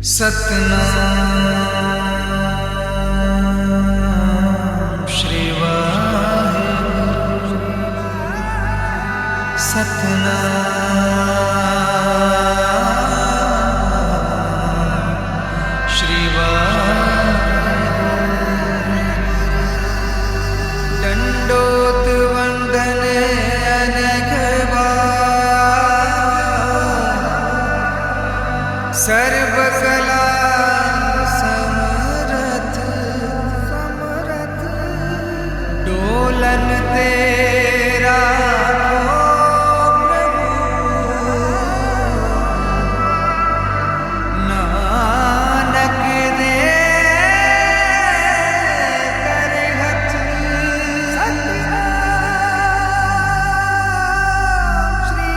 सतनाम श्री वाहिगुरु। सतनाम श्री वाहिगुरु। दंडोत वंदन अनेक बार। सर्वकला डोलन तेरा हो प्रभु। नानक दे कर हथ। सतनाम श्री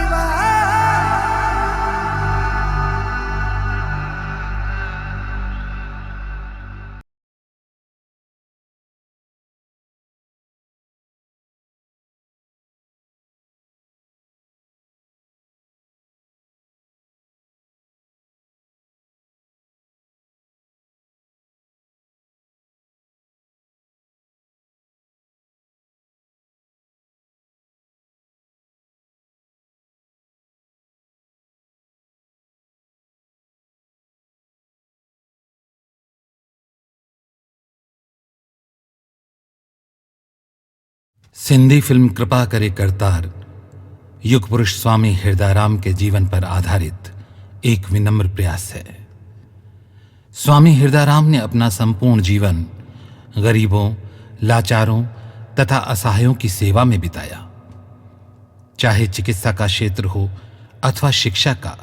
सिंधी फिल्म कृपा करे करतार युग पुरुष स्वामी हृदयराम के जीवन पर आधारित एक विनम्र प्रयास है। स्वामी हृदयराम ने अपना संपूर्ण जीवन गरीबों, लाचारों तथा असहायों की सेवा में बिताया। चाहे चिकित्सा का क्षेत्र हो अथवा शिक्षा का,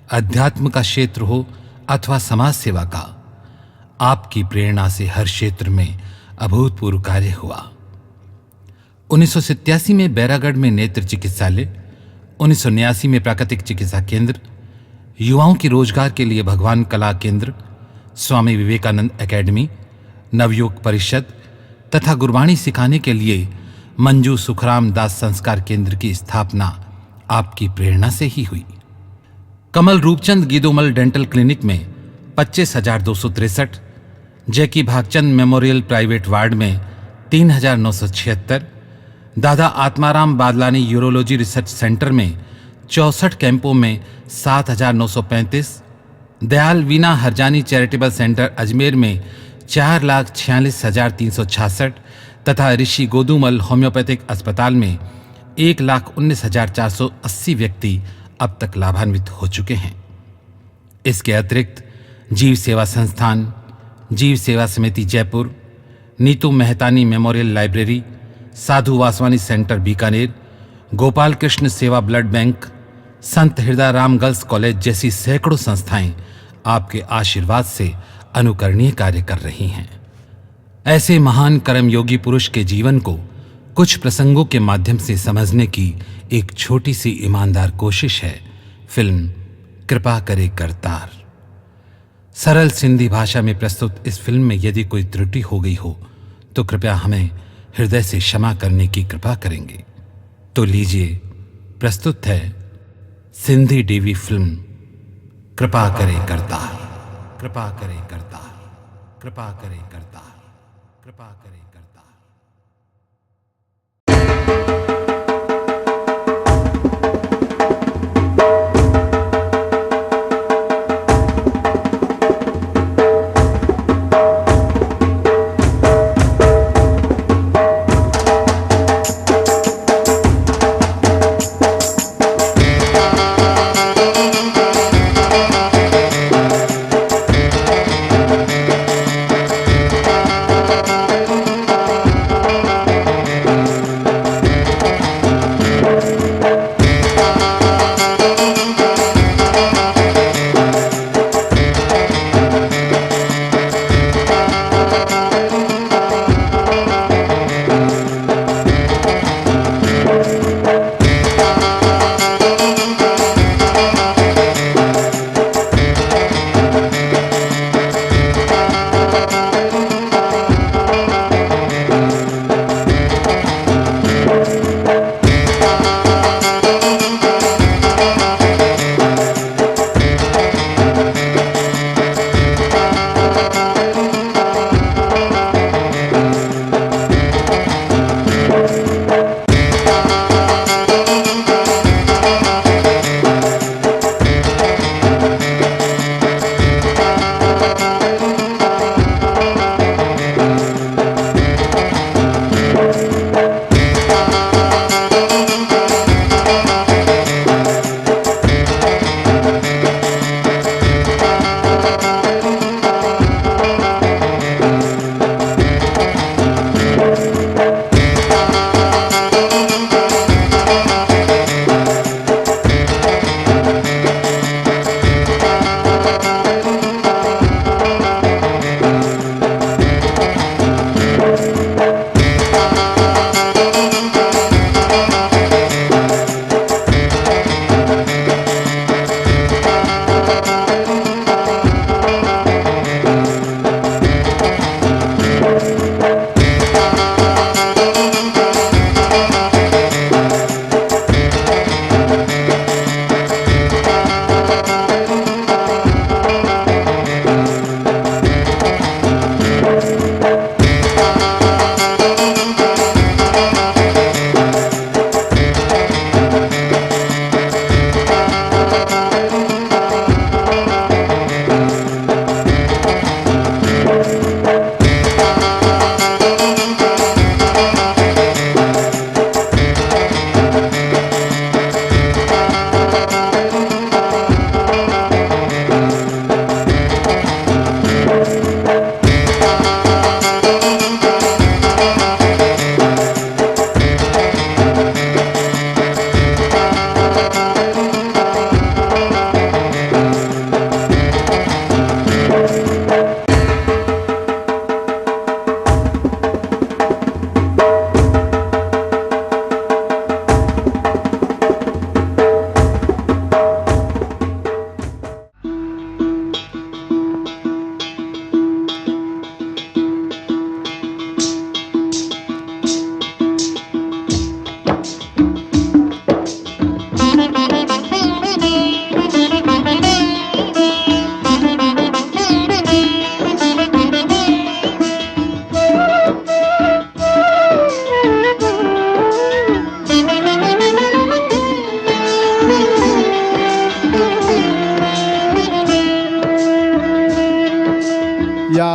अध्यात्म का क्षेत्र हो अथवा समाज सेवा का, आपकी प्रेरणा से हर क्षेत्र में अभूतपूर्व कार्य हुआ। 1987 में बैरागढ़ में नेत्र चिकित्सालय, 1989 में प्राकृतिक चिकित्सा केंद्र, युवाओं की रोजगार के लिए भगवान कला केंद्र, स्वामी विवेकानंद एकेडमी, नवयुग परिषद तथा गुरबाणी सिखाने के लिए मंजू सुखराम दास संस्कार केंद्र की स्थापना आपकी प्रेरणा से ही हुई। कमल रूपचंद गीदोमल डेंटल क्लिनिक में 25,263, जैकी भागचंद मेमोरियल प्राइवेट वार्ड में 3,976, दादा आत्माराम बादलानी यूरोलॉजी रिसर्च सेंटर में 64 कैंपों में 7,935, दयाल वीना हरजानी चैरिटेबल सेंटर अजमेर में 4,46,366 तथा ऋषि गोदूमल होम्योपैथिक अस्पताल में 1,19,480 व्यक्ति अब तक लाभान्वित हो चुके हैं। इसके अतिरिक्त जीव सेवा संस्थान, जीव सेवा समिति जयपुर, नीतू मेहतानी मेमोरियल लाइब्रेरी, साधु वासवानी सेंटर बीकानेर, गोपाल कृष्ण सेवा ब्लड बैंक, संत हृदयराम गर्ल्स कॉलेज जैसी सैकड़ों संस्थाएं आपके आशीर्वाद से अनुकरणीय कार्य कर रही हैं। ऐसे महान कर्मयोगी पुरुष के जीवन को कुछ प्रसंगों के माध्यम से समझने की एक छोटी सी ईमानदार कोशिश है फिल्म कृपा करे करतार। सरल सिंधी भाषा में प्रस्तुत इस फिल्म में यदि कोई त्रुटि हो गई हो तो कृपया हमें हृदय से क्षमा करने की कृपा करेंगे। तो लीजिए, प्रस्तुत है सिंधी डीवी फिल्म कृपा करे करतार। कृपा करे करतार, कृपा करे करतार, कृपा करे करतार।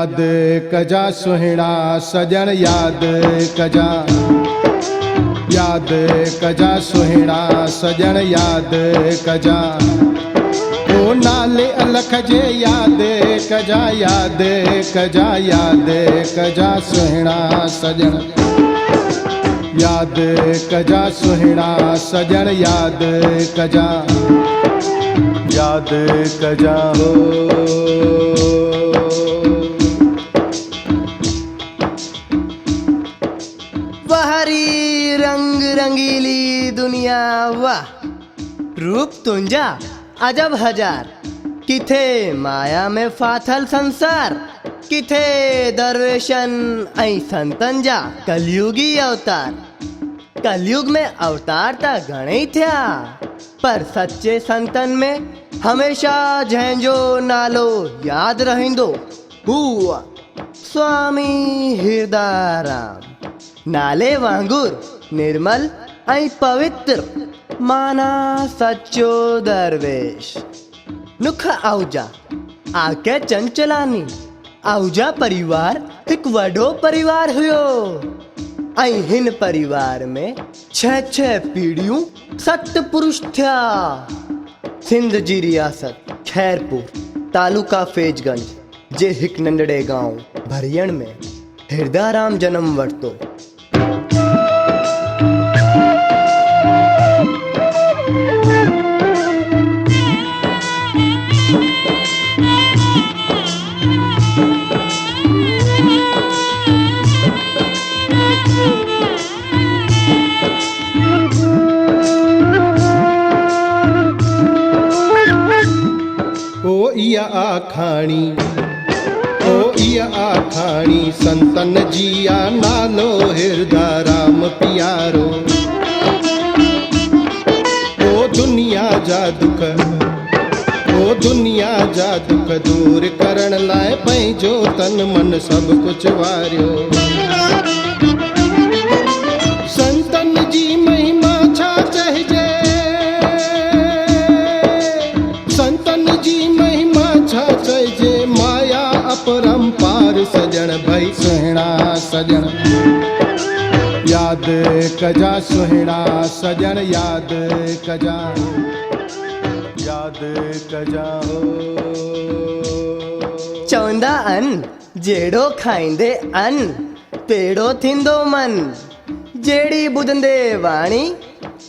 याद कजा सुहिणा सजण याद कजा, याद कजा सुहिणा सजण याद कजा, ओ नाले अलख जे याद कजा, याद कजा, याद कजा सुहिणा सजण, याद कजा सुहिणा सजण याद कजा, याद कजा हो। वहरी रंग रंगीली दुनिया वाह, रूप तुंजा अजब हजार, किथे माया में फाथल संसार, किथे दरवेशन ऐं संतन जा कलयुगी अवतार। कलयुग में अवतार ता घणे थिया, पर सच्चे संतन में हमेशा जंहिंजो नालो याद रहिंदो हुआ स्वामी हिरदाराम। नाले वांगुर निर्मल ऐं पवित्र, माना सच्चो दरवेश। नुख आहूजा आके चंचलानी, आहूजा परिवार हिकु वॾो परिवार हुयो, ऐं हिन परिवार में 6 पीढ़ियूं सतपुरुष थिया। सिंध जी रियासत खैरपुर तालुका फैजगंज जे हिकु नंढड़े गांव भरियण में हिरदाराम जनम वरितो। इया आखाणी, ओ इया आखाणी संतन जिया नालो हिरदाराम प्यारो। ओ दुनिया जा दुख, ओ दुनिया जा दुख दूर करण लाइ पंहिंजो तन मन सब कुछ वारियो। संतन जी महिमा छा चइजे, संतन जी महिमा छा चइजे, माया अपरंपार सजण भई सुहिणा सजण, याद कजा सुहिणा सजण याद कजा, याद कजा हो। चवंदा अन जेड़ो खाईंदे अन तेड़ो थींदो मन, जेड़ी ॿुधंदे वाणी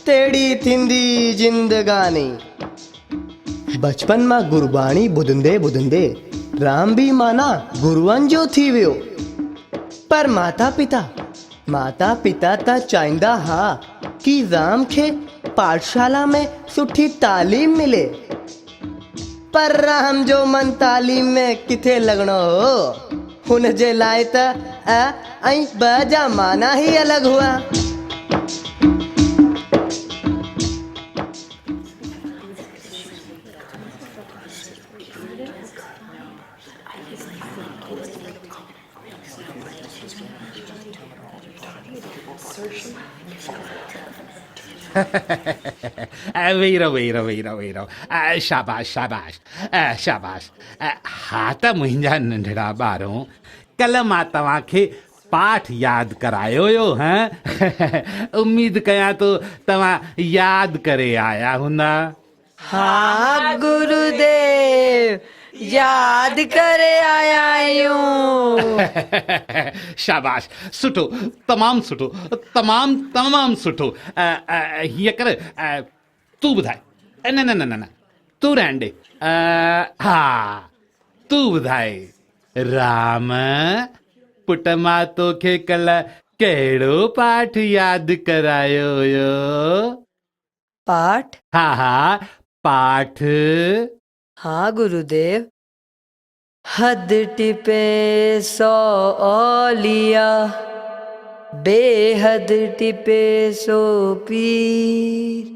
तेड़ी थींदी जिंदगानी। बचपन मां गुरबाणी ॿुधंदे ॿुधंदे राम भी माना गुरुअनि जो थी वियो। पर माता पिता त चाहींदा हा कि राम खे पाठशाला में सुठी तालीम मिले, पर राम जो मन तालीम में किथे लॻणो हो। हुन जे लाइ त ऐं ॿ जा माना ही अलॻि हुआ। वेही रहो। शाबाश शाबाश शाबाश। हा त मुंहिंजा नंढड़ा ॿारो, कल मां तव्हांखे पाठ यादि करायो हुयो। उम्मीद कयां थो तव्हां यादि करे आया हूंदा। हाँ गुरुदेव, याद करे आया आहियूं। शाबाश, सुठो, तमामु सुठो, तमामु सुठो। हीअं कर, तूं ॿुधाए। न तूं रहण ॾे। हा, तूं ॿुधाए। राम पुट मां तोखे कल कहिड़ो पाठ यादि करायो हुयो? पाठ? हा पाठ। हाँ गुरुदेव, हद टिपे 100 औलिया, बेहद टिपे 100 पीर,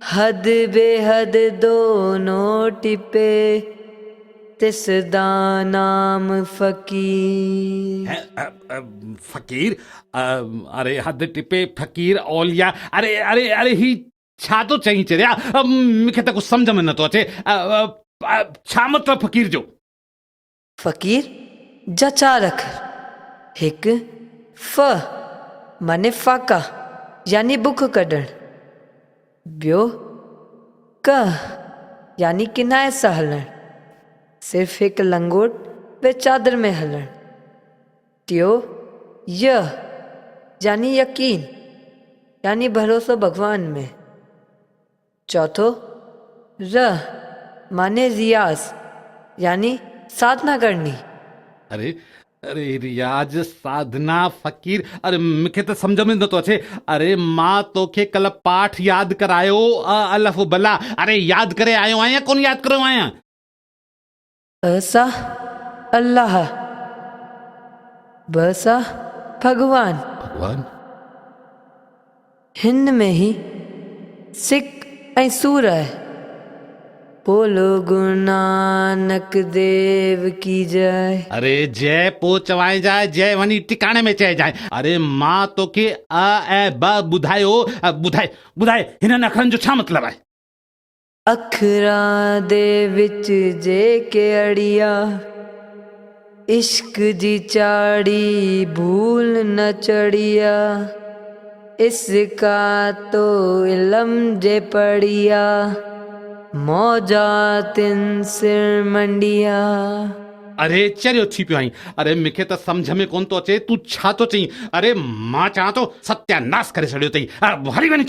हद बेहद दोनों टिपे, तिसदा नाम फकीर। फकीर? अरे हद टिपे फकीर औलिया, अरे ही छा तो चई चरिया? मूंखे त कुझु सम्झ में नथो अचे। छा मतिलबु फकीर जो? फकीर जचा रख। हिक फ माने फाका यानी बुख कढण। ॿियो क यानी किनाए सां हलण, सिर्फ़ हिकु लंगोट वे चादर में हलण। टियों य यानी यकीन यानी भरोसो भगवान में। चौथो र माने रियाज यानी साधना करनी। अरे अरे रियाज साधना फ़कीर, अरे मूंखे त सम्झ में नथो अचे। अरे मां तोखे कल्ह पाठ यादि करायो अलफ भला, अरे यादि करे आयो आहियां कोन यादि कयो आहियां? असा अल्लाह, बसा भगवान। भगवान हिन में ही सिक ऐं सूर आहे। बोलो गुरु नानक देव की जय। अरे जय पो चवाए जाए, जय वनी टिकाणे में चए जाए। अरे मां तोखे अ ऐ ब ॿुधायो, ॿुधाए हिननि अखरनि जो छा मतिलबु आहे? अखरां दे विच जेके अड़िया, इश्क जी चाड़ी भूल न चढ़िया, इसका तो इल्म जे पढ़िया, मौजा तिन सिर मंडिया। अरे चरियो थी पियो आहीं। अरे मूंखे त सम्झ में कोन थो अचे तूं छा थो चईं। अरे मां चवां थो सत्यानाश करे छॾियो अथई। हली वञी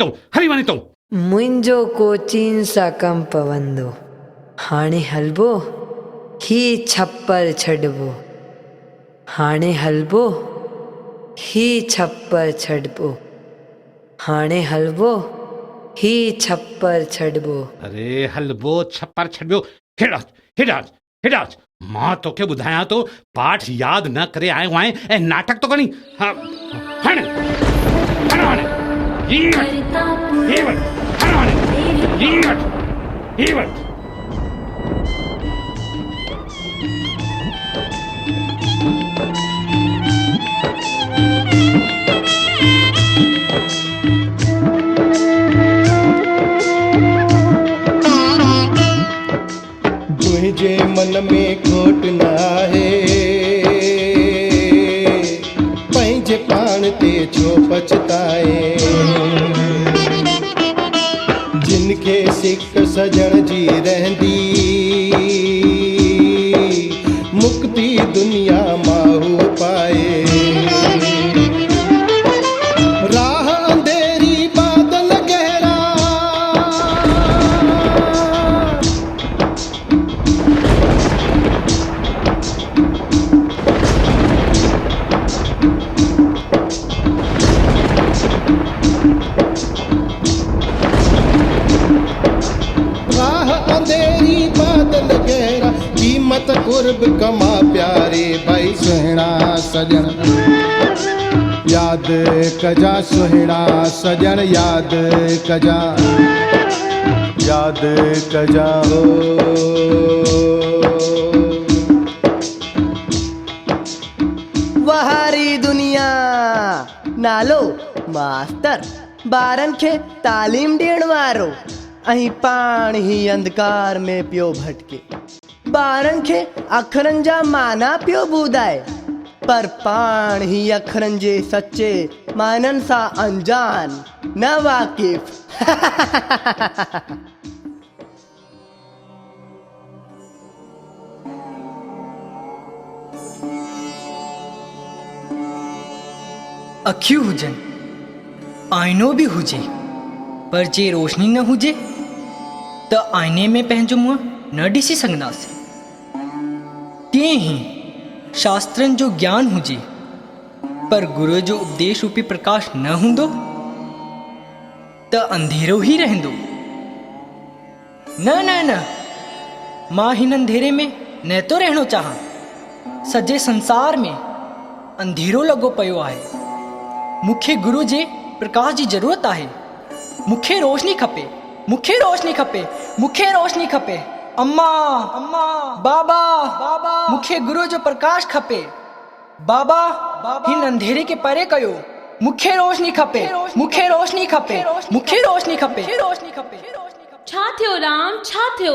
थो। मुंहिंजो कोचीन सां कमु पवंदो, हाणे हलबो ही छप्पर छॾबो, हाणे हलबो ही छप्पर छॾबो, हाणे हलबो ही छप्पर छॾबो। अरे हलबो छप्पर छॾियो, हिडाच मां तोखे ॿुधायां थो पाठ यादि न करे आयो आहीं ऐं नाटक तो करी। तुझे मन में खोट न आहे, पंहिंजे पाण ते छो पछताए। जिनखे सिक सजण जी रहंदी, मुक्ति दुनिया माहू पाए। राह अंधेरी बादल गहरा, कीमत कुर्ब कमा प्यारे भाई। सुहिणा सजण याद कजा, सुहिणा सजण याद कजा, याद कजा हो। वहारी दुनिया नालो मास्तर, ॿारनि खे तालीम ॾियण वारो, ऐं पाण ही अंधकार में पियो भटके। ॿारनि खे अखरनि जा माना पियो ॿुधाए, पर पाण ही अखरनि जे सचे माननि सां अनजान, न वाकिफ़। अखियूं हुजनि, आईनो बि हुजे, पर जे रोशनी न हुजे त आईने में पंहिंजो मुंहुं न ॾिसी सघंदासीं। तीअं ई शास्त्रनि जो ज्ञान हुजे, पर गुरू जो उपदेश रूपी प्रकाश न हूंदो त अंधेरो ई रहंदो। न न न, मां हिन अंधेरे में न थो रहणो चाहियां। सॼे संसार में अंधेरो लॻो पियो आहे। मूंखे गुरू जे प्रकाश जी ज़रूरत आहे। मूंखे रोशनी खपे, मूंखे रोशनी खपे, मूंखे रोशनी खपे। अम्मा अम्मा, बाबा बाबा, मूंखे गुरू जो प्रकाश खपे। बाबा हिन अंधेरे के परे कयो। मूंखे रोशनी खपे, मूंखे रोशनी खपे, मूंखे रोशनी खपे, रोशनी खपे। छा थियो राम, छा थियो?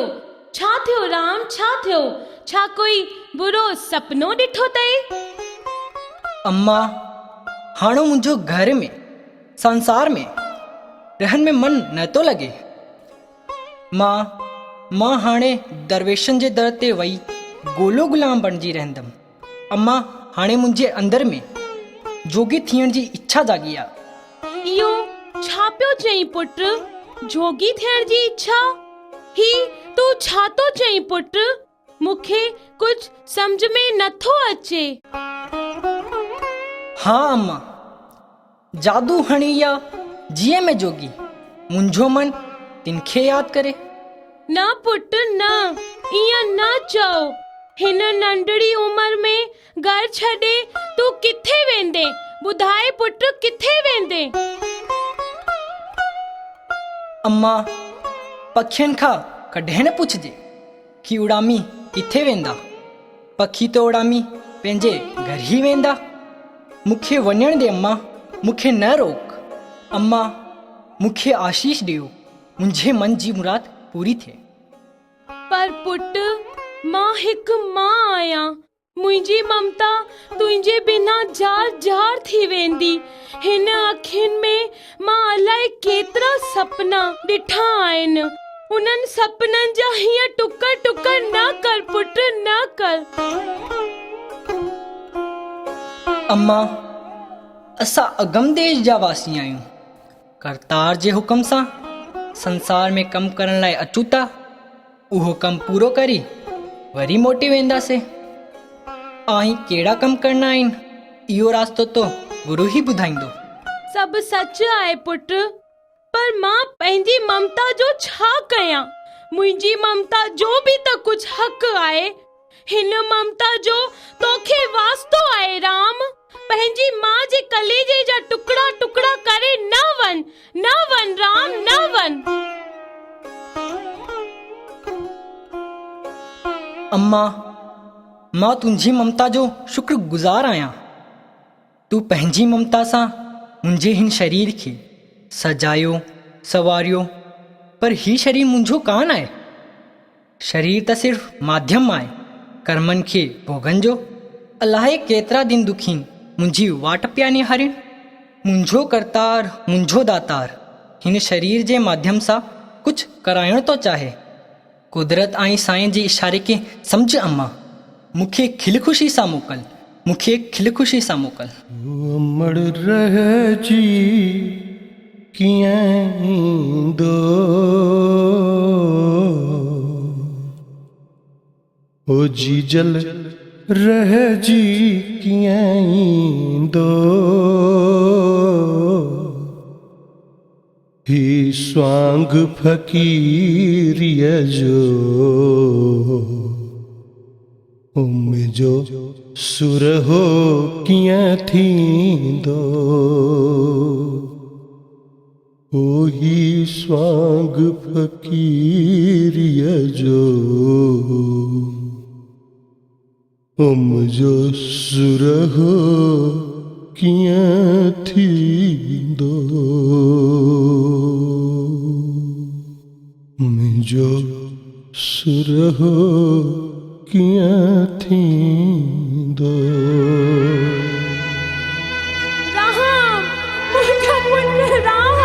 छा थियो राम, छा थियो? छा कोई बुरो सपनो ॾिठो तई? अम्मा, हाणो मुंहिंजो घर में संसार में रहन में मन न थो लॻे। मां हाणे दरवेशनि जे दर ते वही गोलो गुलाम बणिजी रहंदमि। अम्मा, हाणे मुंहिंजे अंदर में जोगी थियण जी इच्छा जागी आहे। इहो छा पियो चई पुट? जोगी थियण जी इच्छा? ही तू छा तो चई पुट? मूंखे कुछ समझ में नथो अचे। हाँ अम्मा, जादू हणी या जीअं में जोगी मुंहिंजो मन तिनखे यादि करे। न पुट न, ईअं न चओ। हिन नंढड़ी उम्र में घर छॾे तू किथे वेंदे? ॿुधाए पुट, किथे वेंदे? अम्मा, पखियुनि खां कॾहिं न पुछजे कि उड़ामी किथे वेंदा। पखी तो उड़ामी पंहिंजे घर ई वेंदा। मूंखे वञण दे अम्मा, मूंखे न रोक। अम्मा, मूंखे आशीष ॾियो, मुंहिंजे मन जी मुराद पूरी थिए। पर पुट, मां हिकु मां आहियां। मुंहिंजी ममता तुंहिंजे बिना जार जार थी वेंदी। हिन अखियुनि में मां अलाए केतिरा सपना ॾिठा आहिनि। उन्हनि सपननि जा हीअं टुकर टुकर न कर पुट, न कर। अम्मा, असां अगम देश जा वासी आहियूं। करतार जे हुकम सां संसार में कमु करण लाइ अचूं था। उहो कमु पूरो करी वरी मोटी वेंदासीं। आहीं कहिड़ा कम करना आहिनि, इहो रास्तो तो गुरु ई ॿुधाईंदो। सभु सच आहे पुट, पर मां पंहिंजी ममता जो छा कयां? मुंहिंजी ममता जो बि त कुछ हक़ आहे। हिन ममता जो तोखे वास्तो आहे राम। पंहिंजी मां जे कलेजे जा टुकड़ा टुकड़ा करे न वन राम, न वन। अम्मा, मां तुंहिंजी ममता जो शुक्रगुज़ार आहियां। तूं पंहिंजी ममता सां मुंहिंजे हिन शरीर खे सजायो सवारियो, पर ही शरीर मुंहिंजो कान आहे। शरीर त सिर्फ़ माध्यम आहे कर्मनि खे भोगन जो। अलाए केतिरा दिन दुखीन मुंहिंजी वाट पिया निहारिन। मुंहिंजो करतार, मुंहिंजो दातार हिन शरीर जे माध्यम सां कुछ कराइण थो चाहे। कुदरत ऐं साईं जे इशारे खे सम्झ अम्मा। मूंखे खिल ख़ुशी सां मोकल, मूंखे खिल ख़ुशी सां मोकल। अमड़ रह जी कीअं ईंदो, ओ जी जल रह जी कीअं ईंदो। ही स्वांग फ़क़ीरीअ जो मुंहिंजो सुर हो कीअं थींदो। ओ ही स्वांग फ़क़ीरीअ जो मुंहिंजो सुर हो कीअं थींदो। मुंहिंजो सुर हो कीअं थींदो। राम, मुंहिंजो पुट राम,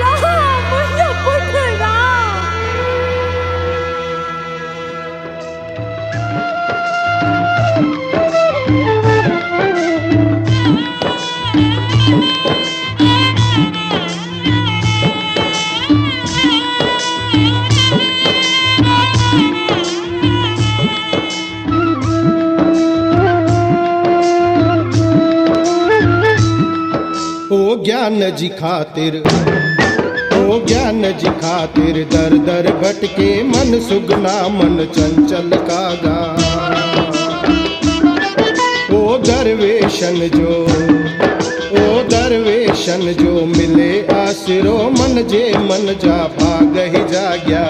राम, मुंहिंजो पुट राम। ज्ञान जी खातिर, ओ ज्ञान जी खातिर दर दर भटके मन सुगना मन चंचल कागा। ओ दरवेशन जो मिले आसिरो मन जे मन जा भाग ही जाग्या।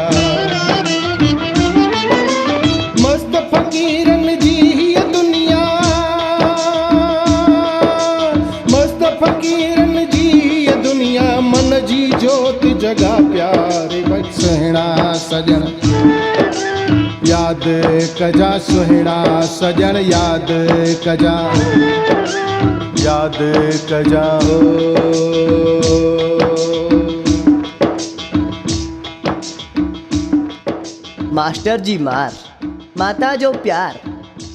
मस्त फकीरन जी ही दुनिया, मस्त फकीरन जी दुनिया मन जी जोत जगा प्यारे बसणा सजन। याद कजा सुहिणा सजण याद कजा याद कजा मास्टर जी मार माता जो प्यार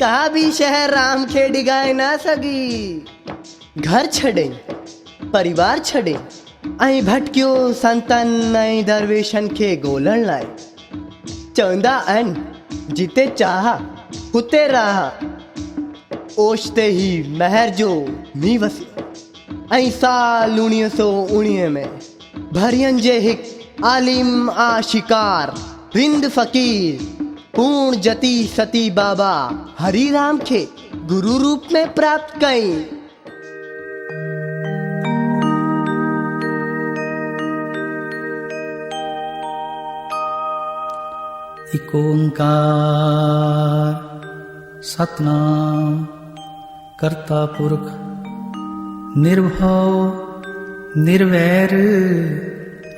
कहा भी शहर राम खे डिगाए ना सगी। घर छॾे परिवार छॾे ऐं भटकियो संतन ऐं दरवेशनि खे ॻोल्हण लाइ। चवंदा आहिनि जिते चाह हुते राह। ओचिते ही महर जो मींहुं वसियो ऐं साल 1919 में भरियन जे हिकु आलिम आशिकार हिंद फ़कीर पूर्ण जती सती बाबा हरिराम खे गुरु रूप में प्राप्त कई। एक ओंकार सतनाम करता पुरख निर्भव निर्वैर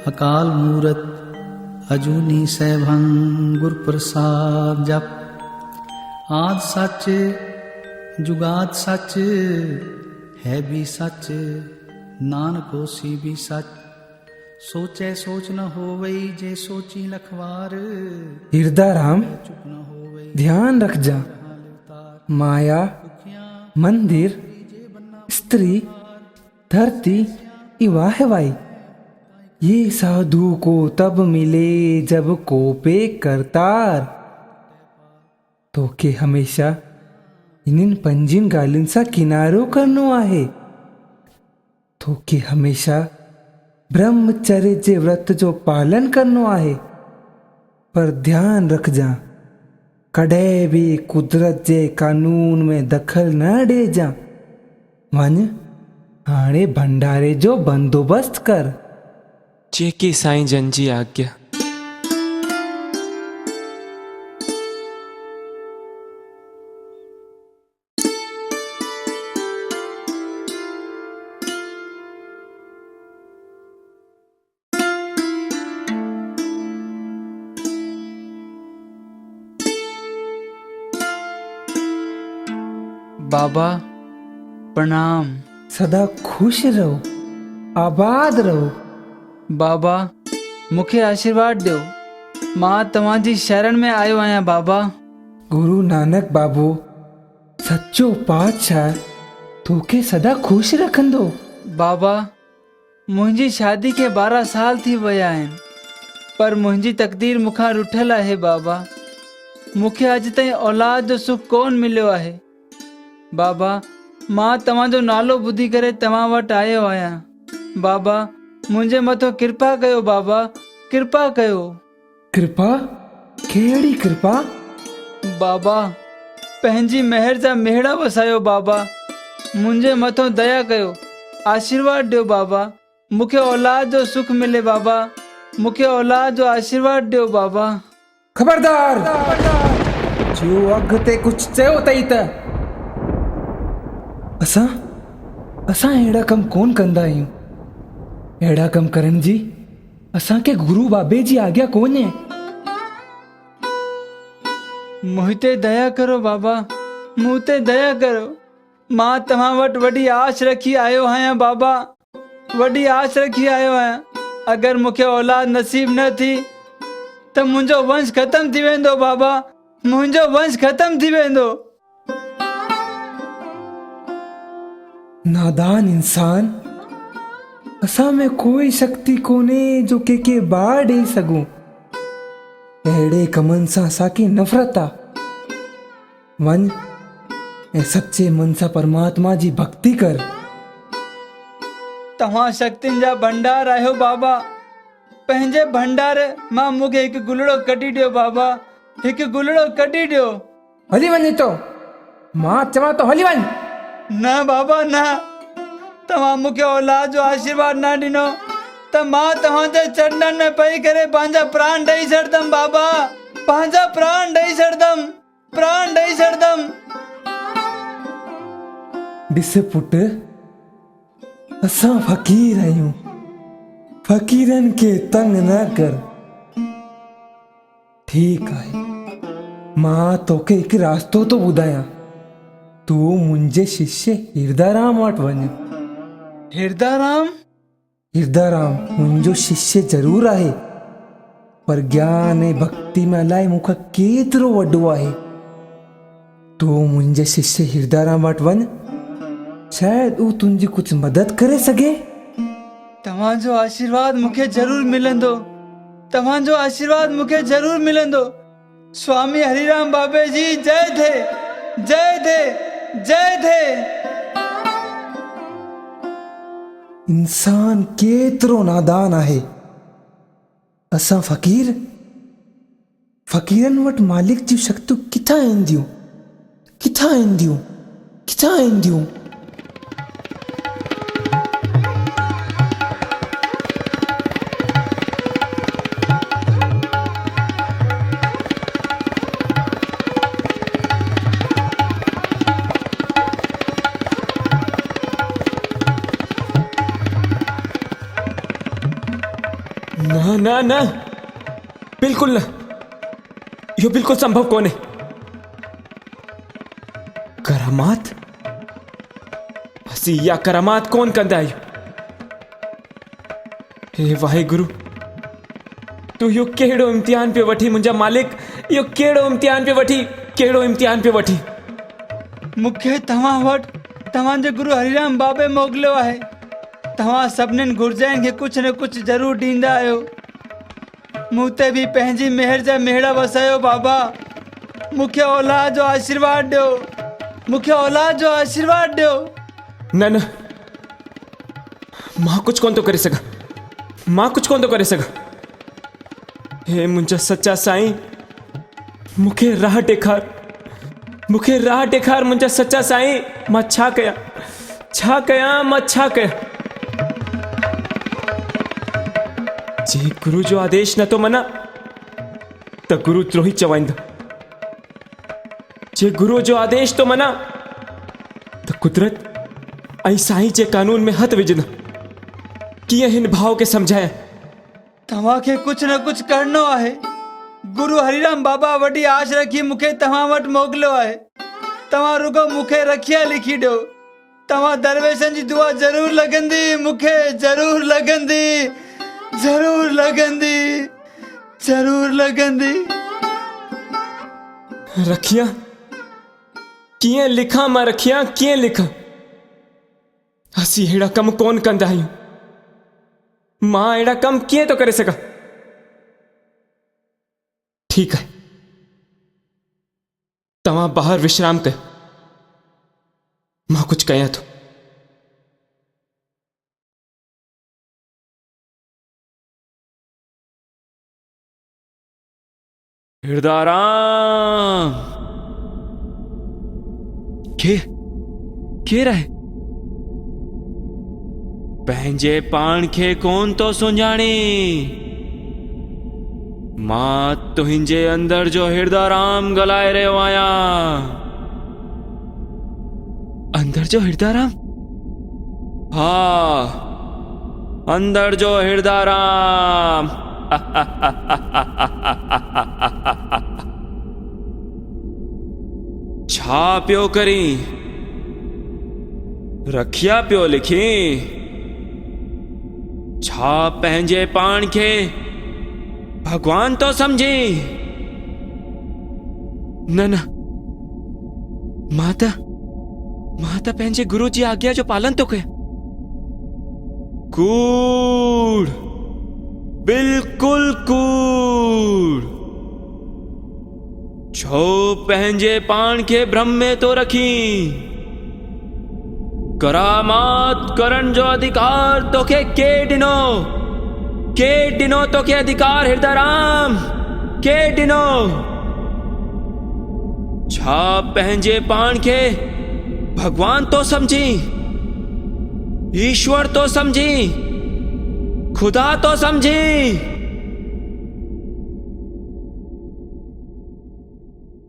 अकाल मूरत अजूनी सैभं गुर प्रसाद जप। आद सच जुगाद सच है भी सच नानक होसी भी सच। सोचे सोच न होवई जे सोची लखवार। हृदय राम चुप न होवई ध्यान रख जा। माया मंदिर स्त्री धरती वाहवाई ये साधु को तब मिले जब कोपे करतार। तो के हमेशा इन्हनि पंजिन ॻाल्हियुनि सां किनारो करणो आहे। तो के हमेशा ब्रह्मचर्य जे व्रत जो पालन करणो आहे। पर ध्यान रखजा कॾहिं बि कुदरत जे कानून में दखल न ॾिजा। वञ हाणे भंडारे जो बंदोबस्त कर। जेकी साईं जन जी आज्ञा। बाबा प्रणाम। सदा खुश रहो आबाद रहो। बाबा मूंखे आशीर्वाद ॾियो। मां तव्हांजी शरण में आयो आहियां बाबा। गुरु नानक बाबू सच्चो पातशाह तोखे सदा खुश रखंदो। बाबा मुंहिंजी शादी खे 12 साल थी विया आहिनि पर मुंहिंजी तक़दीर मूंखां रुठल आहे। बाबा मूंखे अॼु ताईं औलाद जो सुख कोन मिलियो आहे। बाबा मां तव्हांजो नालो ॿुधी करे तव्हां वटि आयो आहियां। बाबा मुंहिंजे मथां कृपा कयो। बाबा कृपा कयो। कृपा कहिड़ी कृपा? बाबा पंहिंजी महर जा मेहड़ा वसायो। बाबा मुंहिंजे मथां दया कयो। आशीर्वाद ॾियो। बाबा मूंखे औलाद जो सुख मिले। बाबा मूंखे औलाद जो आशीर्वाद ॾियो। बाबा खबरदार जो अॻिते कुझु चयो अथई त असां अहिड़ा कम कोन कंदा आहियूं। अहिड़ा कम करण जी असांखे गुरु बाबे जी आज्ञा कोन्हे। मूं ते दया करो। बाबा मूं ते दया करो। मां तव्हां वटि वॾी आश रखी आयो आहियां। बाबा वॾी आश रखी आयो आहियां। अगरि मूंखे औलाद नसीब न थी त मुंहिंजो वंश ख़तम थी वेंदो। बाबा मुंहिंजो वंश ख़तम थी वेंदो। नादान इंसान असां में कोई शक्ति कोन्हे जो के बाहि ॾेई सघूं। अहिड़े कमनि सां असांखे नफ़रत आहे। वञ ऐं सचे मन सां परमात्मा जी भक्ति कर। तव्हां शक्तियुनि जा भंडार आहियो। बाबा पंहिंजे भंडार मां मूंखे हिकु गुलड़ो कढी ॾियो। बाबा हिकु गुलड़ो कढी ॾियो। हली वञे तो मां चवां तो हली वञ। न बाबा न। तव्हां मूंखे औलाद जो आशीर्वाद न ॾिनो त मां तव्हांजे चरणनि में पई करे पंहिंजा प्राण ॾेई छॾंदमि। बाबा पंहिंजा प्राण ॾेई छॾंदमि। प्राण ॾेई छॾंदमि। ॾिस पुट असां फ़क़ीर आहियूं। फ़क़ीरनि खे तंग न कर। ठीकु आहे मां तोखे हिकु रास्तो तो ॿुधायां। तू मुंहिंजे शिष्य हिरदाराम वटि वञ। हिरदाराम? हिरदाराम मुंहिंजो शिष्य ज़रूर आहे, पर ज्ञान ऐं भक्ति में अलाए मूंखां केतिरो वॾो आहे। तू मुंहिंजे शिष्य हिरदाराम वटि वञ, शायदि हू तुंहिंजी कुझु मदद करे सघे। तव्हांजो आशीर्वाद मूंखे ज़रूर मिलंदो। तव्हांजो आशीर्वाद मूंखे ज़रूर मिलंदो। स्वामी हरिराम बाबे जी जय थे, जय थे, जय थे। इंसान केतिरो नादान आहे। असां फ़कीरनि वटि मालिक जी शक्तियूं किथां ईंदियूं, किथां ईंदियूं, किथां ईंदियूं। ना ना बिल्कुल न, यो बिल्कुल संभव कोन्हे। करामात? असीं इहा करामात कोन कंदा आहियूं। हे वाहेगुरु, तू इहो कहिड़ो इम्तिहान पियो वठी मुंहिंजा मालिक, इहो कहिड़ो इम्तिहान पियो वठी, कहिड़ो इम्तिहान पियो वठी। मूंखे तव्हां वटि तव्हांजे गुरु हरिराम बाबे मोकिलियो आहे। तव्हां सभिनीनि घुर्जनि खे कुझु न कुझु ज़रूरु ॾींदा आहियो। मूं ते बि पंहिंजी मेहर जा मेड़ वसायो बाबा। मूंखे औलाद जो आशीर्वाद ॾियो, मूंखे औलाद जो आशीर्वाद ॾियो। न न, मां कुझु कोन थो करे सघां, मां कुझु कोन थो करे सघां। हे मुंहिंजा सच्चा साईं, मूंखे राह ॾेखार, मूंखे राह ॾेखार मुंहिंजा सच्चा साईं। मां छा कयां, छा कयां, मां छा कयां। जे गुरु जो आदेश नथो मना त गुरु द्रोही चवाईंदा। जे गुरु जो आदेश तो मना त कुदरत ऐं साईं जे कानून में हथ विझंदा। कीअं हिन भाव खे सम्झायां? तव्हांखे कुझु न कुझु करणो आहे। गुरु हरिराम बाबा वॾी आश रखी मूंखे तव्हां वटि मोकिलियो आहे। तव्हां रुगो मूंखे रखिया लिखी ॾियो। तव्हां दरवेशनि जी दुआ ज़रूरु लॻंदी, मूंखे ज़रूरु लॻंदी, ज़रूरु लॻंदी, ज़रूरु लॻंदी। रखियां? कीअं लिखां मां रखियां, कीअं लिखां? असीं अहिड़ा कम कोन कंदा आहियूं। मां अहिड़ा कम कीअं थो करे सघां? ठीकु आहे, तव्हां ॿाहिरि विश्राम कयो, मां कुझु कयां थो। हिरदाराम केरु आहे? पंहिंजे पाण खे कोन तो सुञाणी। मां तुंहिंजे अंदर जो हिरदाराम ॻाल्हाए रहियो आहियां। अंदर जो हिरदाराम? हा, अंदर जो हिरदाराम। छा पियो करी? रखिया पियो लिखी? छा पंहिंजे पाण खे भगवान तो समझी? न न, मां त पंहिंजे गुरु जी आज्ञा जो पालन तो कयां। कूड़, बिल्कुल कूड़। छो पंहिंजे पाण खे भ्रम में तो रखी? करामात करण जो अधिकार तोखे के ॾिनो? के ॾिनो तोखे अधिकार हिरदाराम? के ॾिनो? छा पंहिंजे पाण खे भगवान तो समझी, ईश्वर तो समझी, खुदा तो समझी?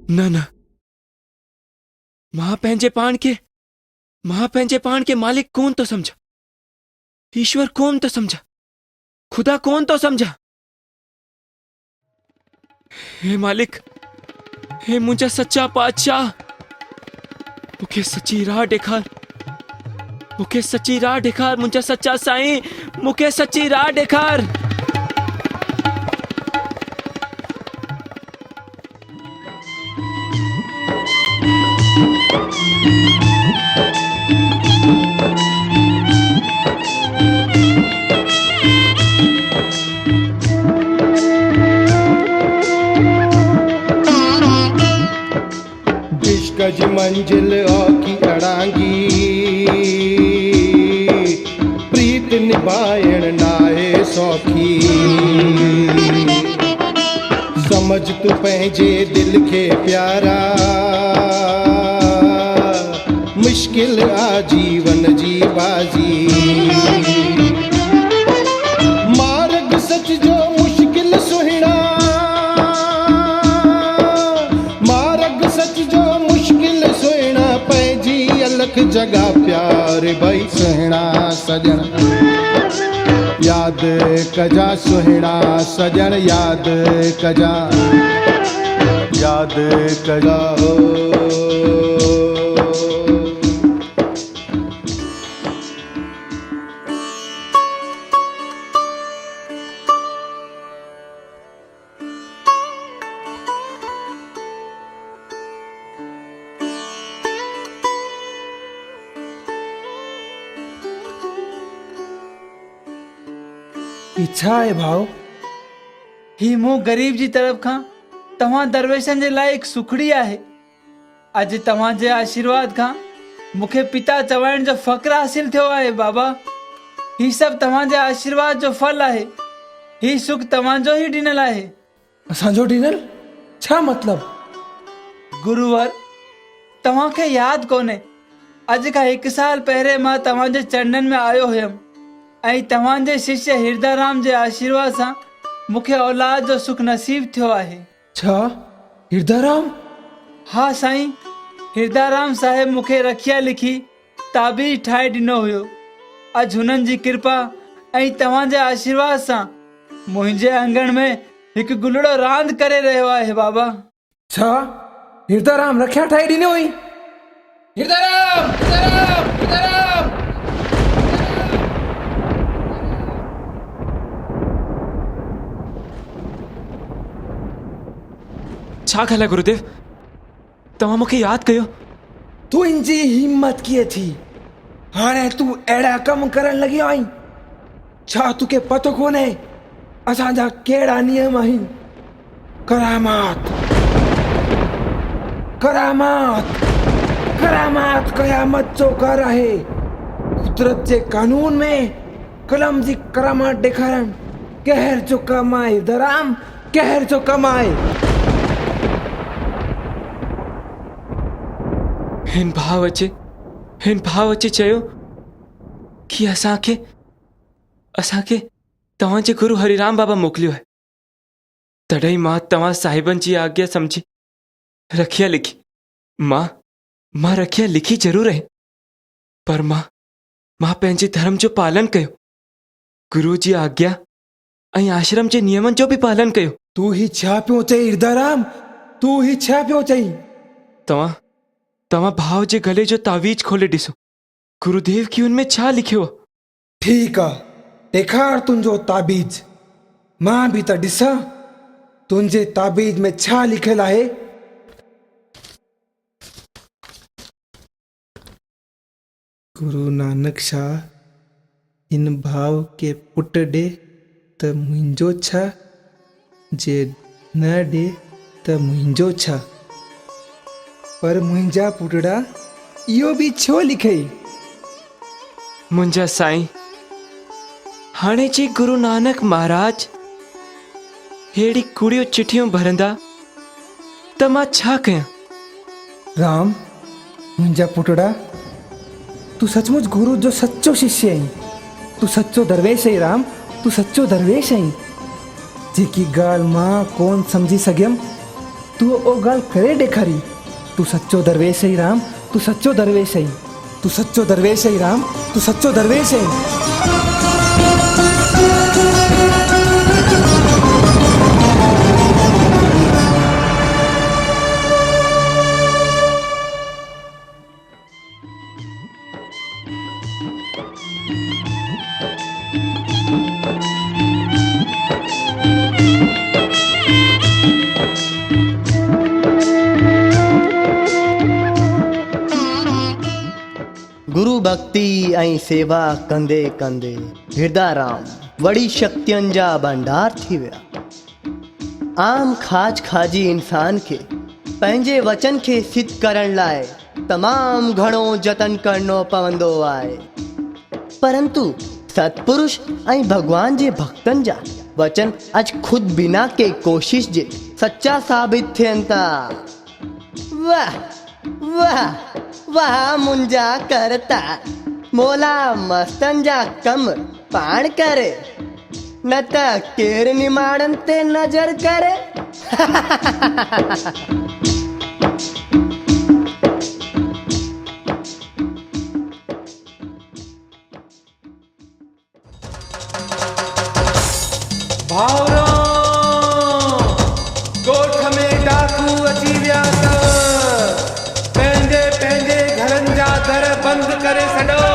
न न, मां पंहिंजे पाण खे मालिक कोन तो समझा, ईश्वर कोन तो समझा, खुदा कोन तो समझा। हे मालिक, हे मुंहिंजा सच्चा पातशाह, मूंखे सची राह ॾेखार, मूंखे सची राह ॾेखार, मुंहिंजा सच्चा साईं, मूंखे सची राह ॾेखार। गज मंजिल औखी अड़ांगी, प्रीत निभाइण नाहे सौखी। समझ तू पंहिंजे दिल खे प्यारा, मुश्किल आ जीवन जी बाजी। मार्ग सच जो मुश्किल सुहिणा, मार्ग सच जो मुश्किल सुहिणा, पंहिंजी अलख जॻह प्यार भई सुहिणा सॼण। याद कजा सुहिणा सॼण, याद कजा, याद कजा हो। इच्छा है भाव ही मूं गरीब जी तरफ खां तव्हां दरवेशनि जे लाइ हिकु सुखड़ी आहे। अॼु तव्हांजे आशीर्वाद खां मूंखे पिता चवाइण जो फ़ख्रु हासिल थियो आहे। बाबा, ही सभु तव्हांजे आशीर्वाद जो फल आहे। ही सुख तव्हांजो ही ॾिनल आहे। असांजो ॾिनल छा मतिलब? गुरुवर, तव्हांखे यादि कोन्हे, अॼु खां 1 साल पहिरें मां तव्हांजे चरणनि में आयो हुयमि ऐं तव्हांजे शिष्य हिरदाराम जे आशीर्वाद सां मूंखे औलाद जो सुख नसीब थियो आहे। छा हिरदाराम? हा साईं, हिरदाराम साहिब मूंखे रखिया लिखी ताबीज़ ठाहे ॾिनो हुयो। अॼु हुननि जी कृपा ऐं तव्हांजे आशीर्वाद सां मुंहिंजे अंगण में हिकु गुलड़ो रांदि करे रहियो आहे। बाबा, छा हिरदाराम रखिया ठाहे ॾिनो हुई? हिरदाराम, हिरदाराम, हिरदाराम। छा ॻाल्हि आहे गुरुदेव, तव्हां मूंखे यादि कयो? तुंहिंजी हिम्मत कीअं थी? हाणे तूं अहिड़ा कम करण लॻी आहीं? छा तोखे पतो कोन्हे असांजा कहिड़ा नियम आहिनि? करामात, करामात, करामात क़यामत जो घर आहे। कुदरत जे कानून में कलम जी करामात ॾेखारण कहर जो कम आहे। हिरदाराम, कहर जो कम आहे। हिन भाव अचे चयो कि असांखे तव्हांजे गुरु हरिराम बाबा मोकिलियो आहे। तॾहिं मां तव्हां साहिबनि जी आज्ञा समझी रखिया लिखी। मां रखिया लिखी ज़रूर आहे, पर मां पंहिंजे धर्म जो पालन कयो, गुरु जी आज्ञा ऐं आश्रम जे नियमनि जो बि पालन कयो। तू ही छा पियो चई हिरदाराम? तू ही छा पियो चई? तव्हां भाव जे गले जो तावीज़ खोले ॾिसो, गुरुदेव की उनमें छा लिखियो आहे। ठीकु आहे, ॾेखार तुंहिंजो ताबीज़, मां बि त ॾिसां तुंहिंजे ताबीज़ में छा लिखियलु आहे। गुरु नानक शाह इन भाव के पुट ॾे त मुंहिंजो छा, जे न ॾे त मुंहिंजो छा। पर मुंहिंजा पुटड़ा इहो बि छो लिखई? मुंहिंजा साईं, हाणे जी गुरु नानक महाराज हेड़ी कूड़ियूं चिठियूं भरंदा त मां छा कयां? राम, मुंहिंजा पुटड़ा, तू सचमुच गुरु जो सच्चो शिष्य आहीं। तू सच्चो दरवेश आहीं राम, तू सच्चो दरवेश आहीं। जेकी ॻाल्हि मां कोन सम्झी सघियमि, तू उहो ॻाल्हि करे ॾेखारी। तू सच्चो दरवेश आहीं राम, तू सच्चो दरवेश आहीं। तू सच्चो दरवेश आहीं राम, तू सच्चो दरवेश आहीं। गुरु भक्ति ऐं सेवा कंदे कंदे हृदय राम वड़ी शक्तियुनि जा भंडार थी विया। आम खाज खाजी इंसान खे पंहिंजे वचन खे सिद्ध करण लाइ तमामु घणो जतन करणो पवंदो आहे, परंतु सतपुरुष ऐं भगवान जे भक्तनि जा वचन अॼु खुद बिना के कोशिश जे सच्चा साबित थियनि था। वाह वाह वाह मुंहिंजा करता मोला मस्तनि जा कम पाण करे, न त केरु निमाणनि ते नज़र करे। भावरो गोठ में डाकू अची विया अथव, पंहिंजे पंहिंजे घरनि जा दर बंदि करे छॾो।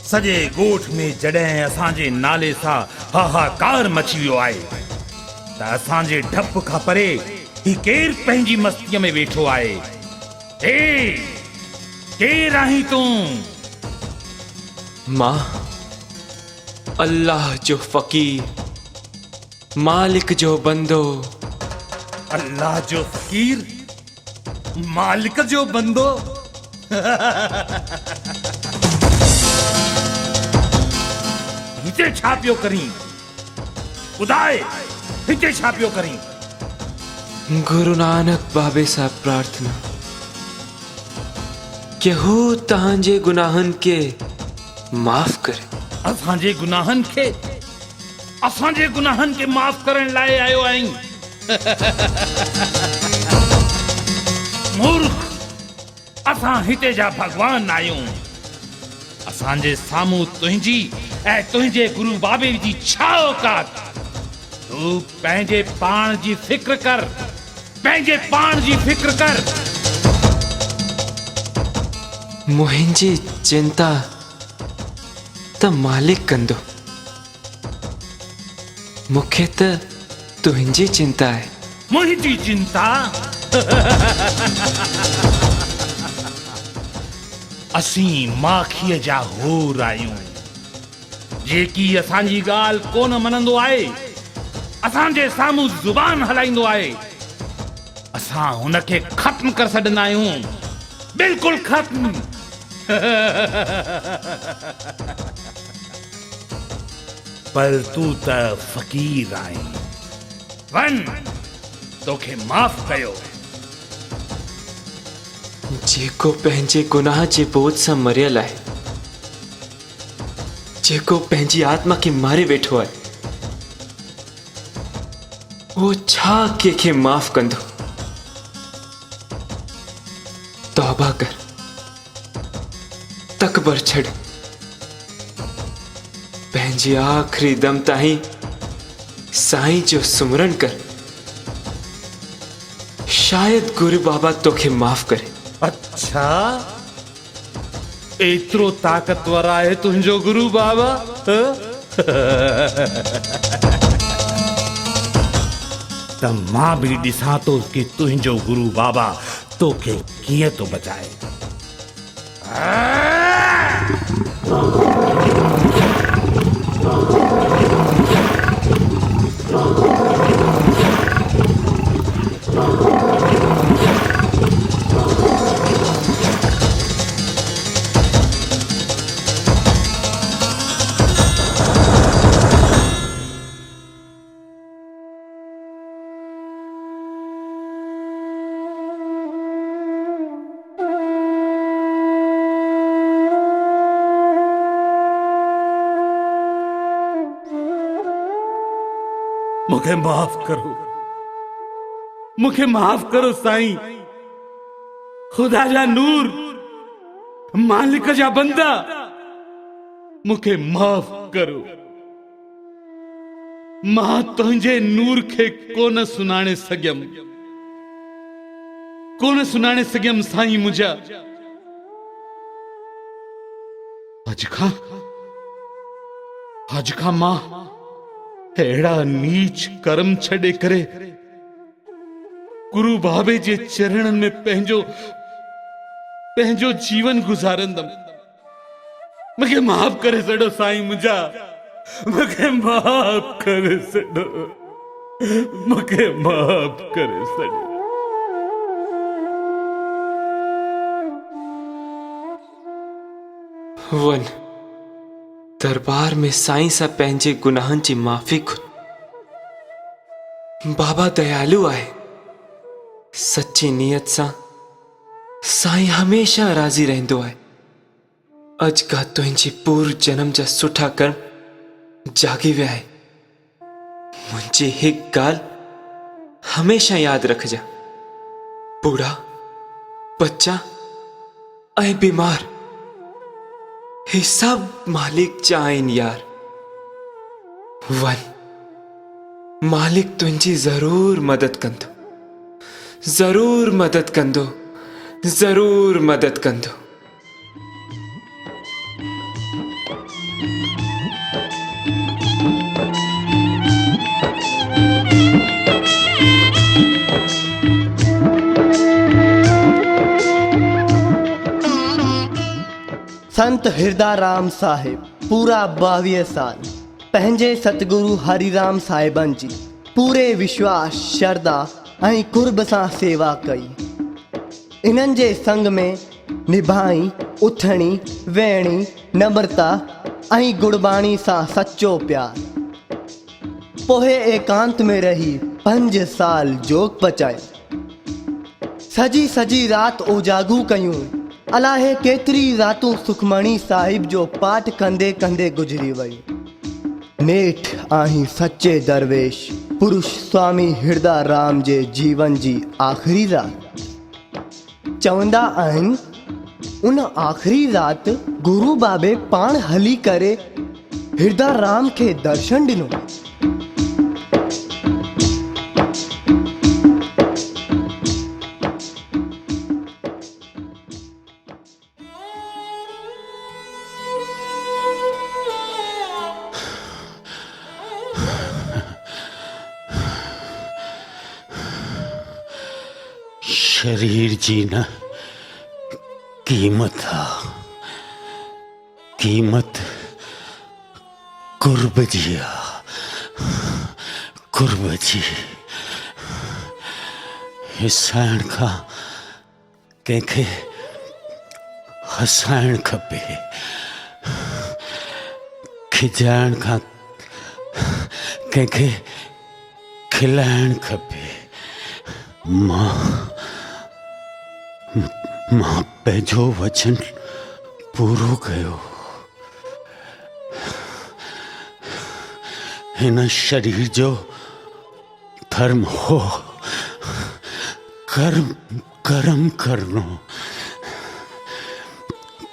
सॼे ॻोठ में जॾहिं असांजे नाले सां हाहाकार मची वियो आहे त असांजे डप खां परे ही केरु पंहिंजी मस्तीअ में वेठो आहे? हे केरु आहीं तूं? मां अल्लाह जो फ़कीर, मालिक जो बंदो। अल्लाह जो फ़कीर, मालिक जो बंदो? हिते छा पियो करीं? ॿुधाए हिते छा पियो करीं? गुरु नानक बाबे सां प्रार्थना कि हू तव्हांजे गुनाहनि के माफ़ करे। असांजे गुनाहनि खे माफ़ करण लाइ आयो आहीं? मूर्ख, असां हिते जा भगवान आहियूं। असांजे साम्हूं तुंहिंजी ऐं तुंहिंजे गुरु बाबे जी छा औकात? तूं पंहिंजे पाण जी फिक्र कर, पंहिंजे पाण जी फिक्र कर। मुंहिंजी चिंता त मालिक कंदो, मूंखे त तुंहिंजी चिंता आहे। मुंहिंजी चिंता? असीं माखीअ जा होर आहियूं, जेकी असांजी ॻाल्हि कोन मञंदो आहे, असांजे साम्हूं ज़ुबान हलाईंदो आहे, असां हुनखे ख़त्म करे छॾंदा आहियूं, बिल्कुलु ख़त्म। पर तूं त फ़कीर आहीं। वञ, तोखे माफ़ कयो। जेको पंहिंजे गुनाह जे बोझ सां मरियल आहे, जेको पंहिंजी आत्मा खे मारे वेठो आहे, वो छा कंहिंखे माफ़ कंदो? तौबा कर, तकबर छॾ, पंहिंजे आख़िरी दम ताईं साईं जो सुमरन कर, शायद गुरु बाबा तोखे माफ़ करे। अच्छा, एतिरो ताक़तवर आहे तुंहिंजो गुरु बाबा? त मां बि ॾिसां थो कि तुंहिंजो गुरु बाबा तोखे कीअं थो बचाए। मूंखे माफ़ करो, मूंखे माफ़ करो साईं। खुदा जा नूर, मालिक जा बंदा, मूंखे माफ़ करो। मां तुंहिंजे नूर खे कोन सुञाणे सघियमि साईं मुंहिंजा। अज खां मां अहिड़ा नीच कर्म छॾे करे गुरु बाबे जे चरणनि में पंहिंजो जीवन गुज़ारंदमि। मूंखे माफ़ करे छॾो साईं मुंहिंजा, मूंखे माफ़ करे छॾो, मूंखे माफ़ करे छॾो। वन दरबार में साईं सां पंहिंजे गुनाहनि जी माफ़ी घुर। बाबा दयालु आहे, सच्ची नियत सां साईं हमेशा राज़ी रहंदो आहे। अज खां तुंहिंजी पूर्व जन्म जा सुठा कर्म जागी विया आहे। मुंहिंजी हिकु ॻाल्हि हमेशा यादि रखजा, बूढ़ा बच्चा ऐं बीमार हे सब मालिक जा आहिनि यार। वन मालिक तुंहिंजी ज़रूर मदद कंदो, ज़रूर मदद कंदो, ज़रूर मदद कंदो। संत हिरदाराम साहिब पूरा 22 साल पंहिंजे सतगुरु हरिराम साहिबन जी पूरे विश्वास श्रद्धा ऐं कुर्ब सां सेवा कई। इन्हनि जे संग में निभाई उथणी वेहणी नम्रता ऐं गुड़बाणी सां सच्चो प्यार। पोइ एकांत में रही 5 साल जोग पचाई। सजी रात उजागू कयूं, अलाहे केतरी रातूं सुखमणी साहिब जो पाठ कंदे कंदे गुजरी वई। नेठ आहीं सच्चे दरवेश पुरुष स्वामी हिरदाराम जे जीवन जी आख़िरी रात। चवंदा आहिनि उन आख़िरी रात गुरु बाबे पाण हली करे हिरदाराम खे दर्शन ॾिनो। शरीर जी न कीमत आ, कीमत कुर्ब जी आ, कुर्ब जी। हिसाइण खां कंहिंखे हसाइण खपे, खिजाइण खां कंहिंखे खिलाइण खपे। मां पंहिंजो वचन पूरो कयो। हिन शरीर जो धर्म हो कर्म करनो।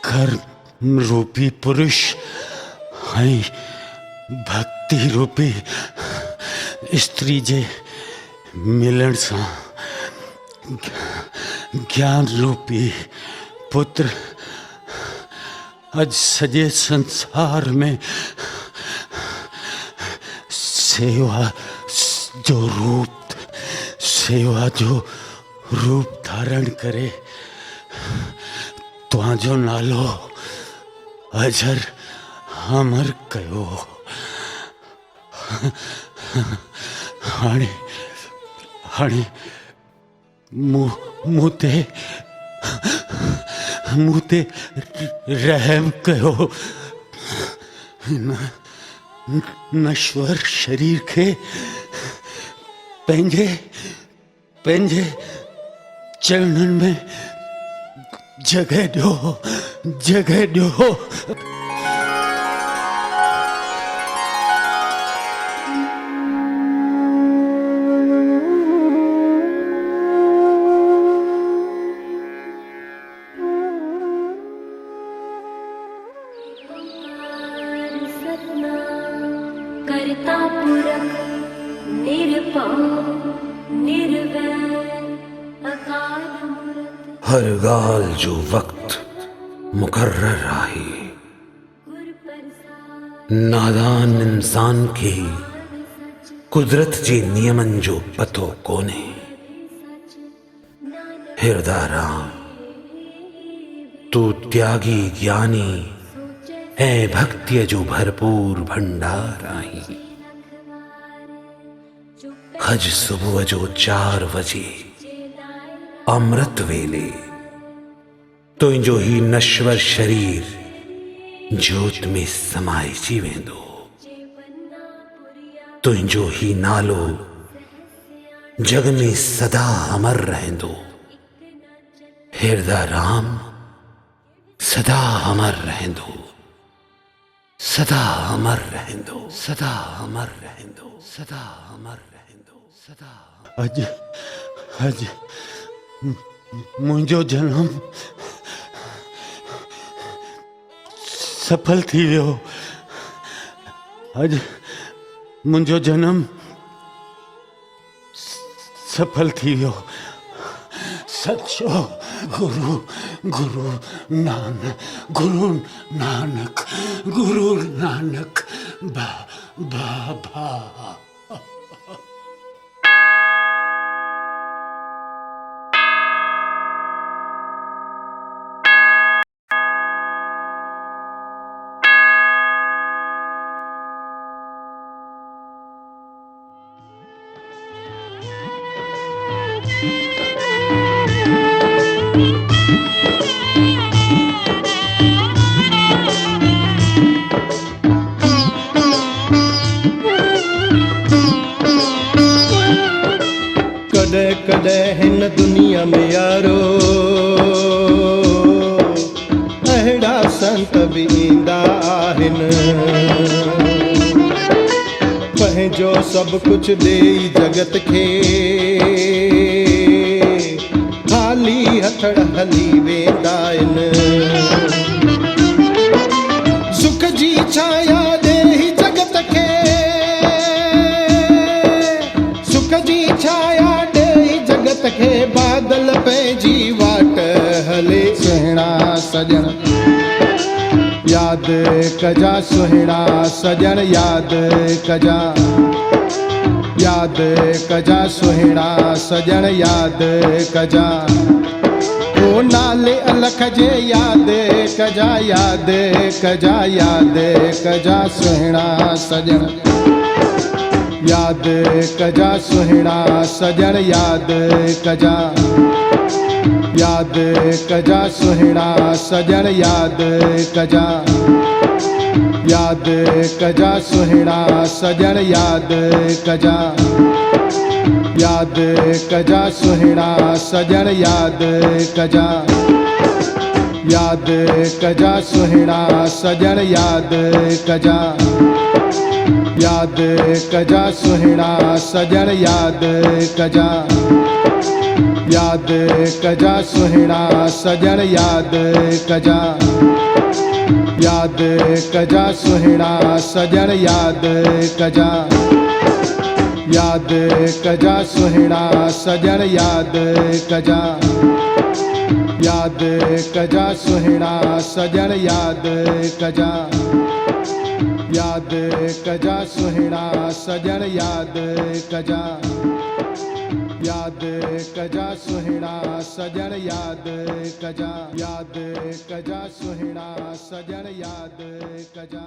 कर्म रूपी पुरुष ऐं भक्ति रूपी स्त्री जे मिलण सां ज्ञान रूपी पुत्र अज सजे संसार में सेवा जो रूप धारण करे। तुझो नालो अजर अमर कयो। हाणे मूं ते रहम कयो। नश्वर शरीर के पंहिंजे चरणन में जगह ॾियो। हर ॻाल्हि जो वक़्तु मुक़र्रर आहे। नादान इंसान खे कुदरत जे नियमन जो पतो कोने। हृदय राम तू त्यागी ज्ञानी ऐं भक्तिय जो भरपूर भंडार आहीं। हज सुबुह जो 4 बजे अमृत वेले तुंहिंजो ही नश्वर शरीर जोत में समाइजी वेंदो। तुंहिंजो ही नालो जग में सदा अमर रहंदो। हृदय राम सदा अमर रहंदो, सदा अमर रहंदो, सदा अमर रहंदो, सदा अमर रहंदो, सदा। अज मुंहिंजो जन्म सफल थी वियो। अज मुंहिंजो जन्म सफल थी वियो। सचो गुरु गुरु नानक, गुरु नानक, गुरु नानक बाबा। कॾहिं कॾहिं हिन दुनिया में यारो अहिड़ा संत बि ईंदा आहिनि। पंहिंजो सभु कुझु ॾेई जगत खे ख़ाली हथड़ हली वेंदा आहिनि। सुख जी छाया ॾेई जगत खे, सुख जी छाया जगत खे बादल पंहिंजी वाट हले। सुहिणा सजण याद कजा, सुहिणा सजण याद कजा, याद कजा, सुहिणा सजण याद कजा। ओ नाले अलख जे याद कजा, याद कजा, याद कजा, सुहिणा सजण याद कजा, सुहिणा सजण याद कजा, याद कजा, सुहिणा सजण याद कजा, याद कजा, सुहिणा सजण याद कजा, याद कजा, सुहिणा सजण याद कजा, याद कजा, सुहिणा सजण याद कजा, याद कजा, सुहिणा सजण याद कजा, याद कजा, सुहिणा सजण याद कजा, याद कजा, सुहिणा सजण याद कजा, याद कजा, सुहिणा सजण याद कजा, याद कजा, सुहिणा सजण याद कजा, याद कजा, सुहिणा सजण याद कजा, याद कजा, सुहिणा सजण याद कजा, याद कजा, सुहिणा सजण याद कजा।